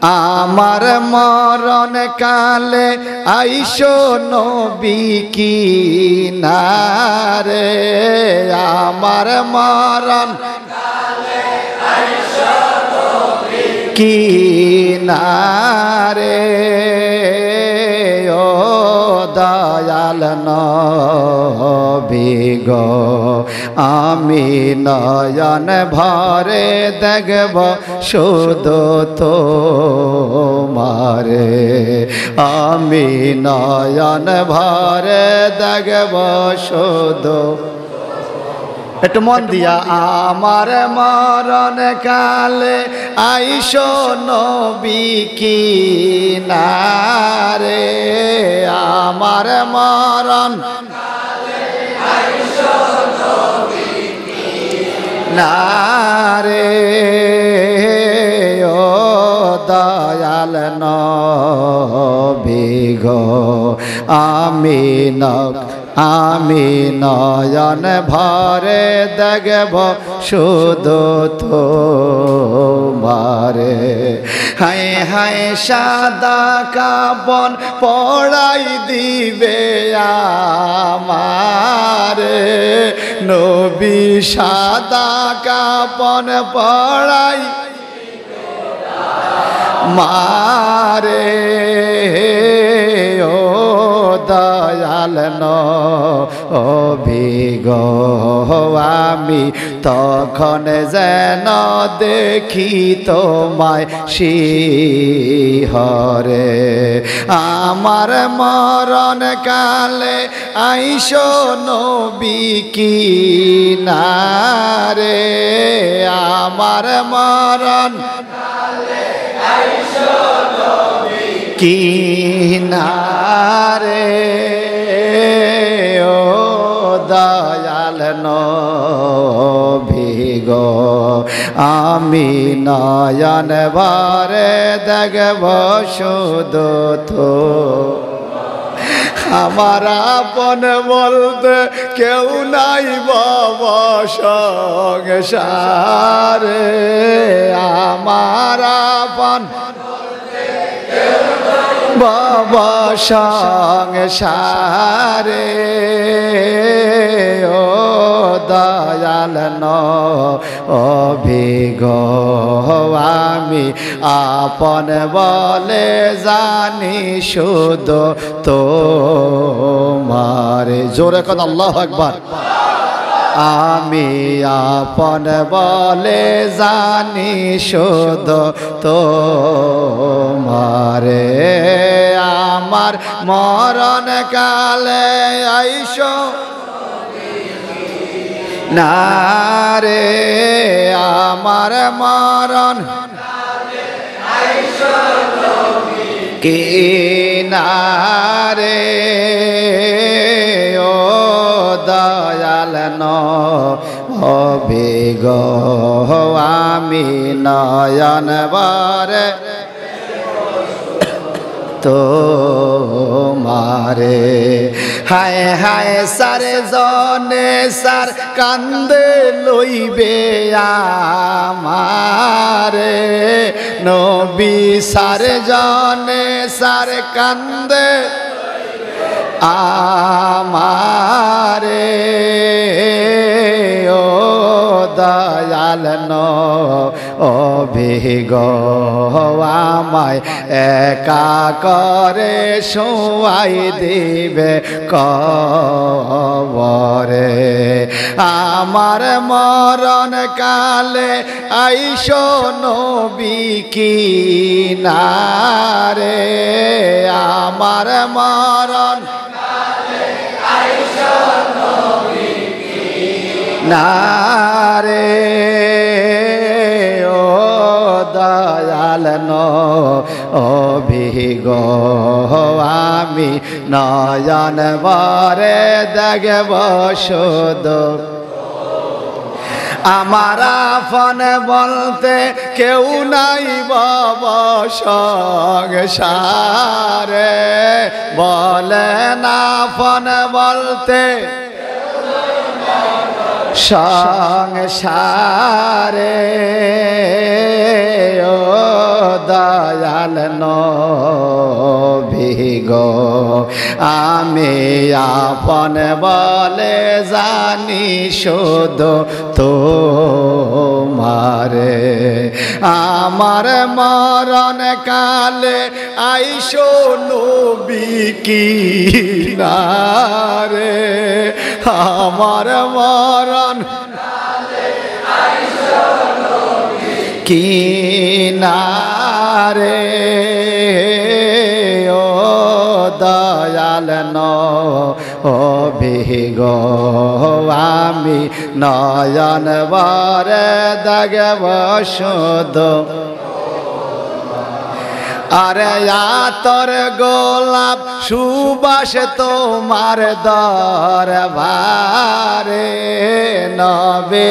আমার মরণ কালে আইসো নবী কিনারে আমার মরণ কালে আইসো নবী কিনারে ও দয়াল নবী গো আমি নয়ন ভরে দেখব শুধু তোমারে আমি নয়ন ভরে দেখব শুধু একটু মন দিয়া আমার মরণ কালে আইসো নবী কিনারে আমার মরণ কালে আইসো নবী কিনারে ও দয়াল নবী গো আমি নয়ন ভরে দেখব শুধু তোমারে হায় হায় সাদা কাপন পড়াই দিবে আমারে নবী সাদা কাপন পড়াই মারে ও দয়াল নবী গো আমি তখন যেন দেখি তোমায় শিহরে আমার মরণ কালে আইসো নবী কিনারে আমার মরণ কালে আইসো নবী কিনারে ও দয়াল নবী গো আমি নয়ন ভরে দেখব শুধু তো আমার আপন বলতে কেউ নাই বাবা সংসারে আমার আপন বাবা সংসারে ও দয়াল নবী গো আমি আপন বলে জানি শুধু তোমারে জোরে কথা আল্লাহু আকবার আমি আপন বলে জানি শুধু তোমারে আমার মরণ কালে আইসো নারে আমার মরণ কালে আইসো কিনারে ও দয়াল নবী গো আমি নয়ন ভরে তোমারে হায় হায় সারে জনে সার কান্দে লইবে আমারে নবী সারে জনে সার কান্দে আমারে ও দয়াল নবী গো আমায় একা করে শোয়াই দিবে কবরে আমার মরণ কালে আইসো নবী কিনারে আমার মরণ কালে আইসো নবী কিনারে ও দয়াল নবী গো আমি নয়ন ভরে দেখব শুধু আমার আপন বলতে কেউ নাই বাবা সংসারে বলে না আপন বলতে সংসারে ও দয়াল নবী গো আমি আপন বলে জানি শুধু তোমারে আমার মরণ কালে আইসো নবী কিনারে আমার মরণ কিনারে ও দয়াল নবী গো আমি নয়ন ভরে দেখব শুধু আরে আতর গোলাপ সুবাস তোমার দরবারে নবে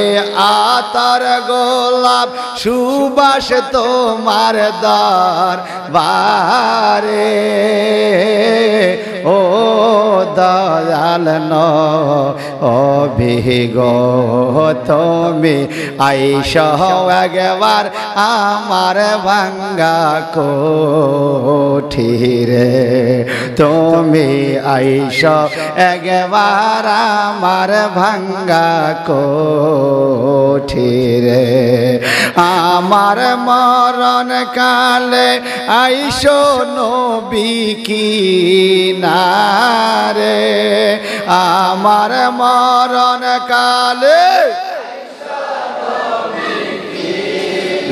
আতর গোলাপ সুবাস তোমার দরবারে ও দয়াল নবী গো তুমি আইসো একবার আমার ভাঙ্গা কোঠি রে তুমি আইসো একবার আমার ভাঙ্গা কোঠি রে আমার মরণ কালে আইসো নবী কিনারে আমার মরণ কালে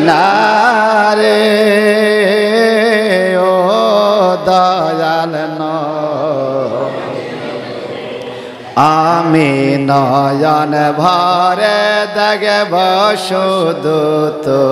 নারে ও দয়াল আমি নয়ন ভরে দেখব শুধু তো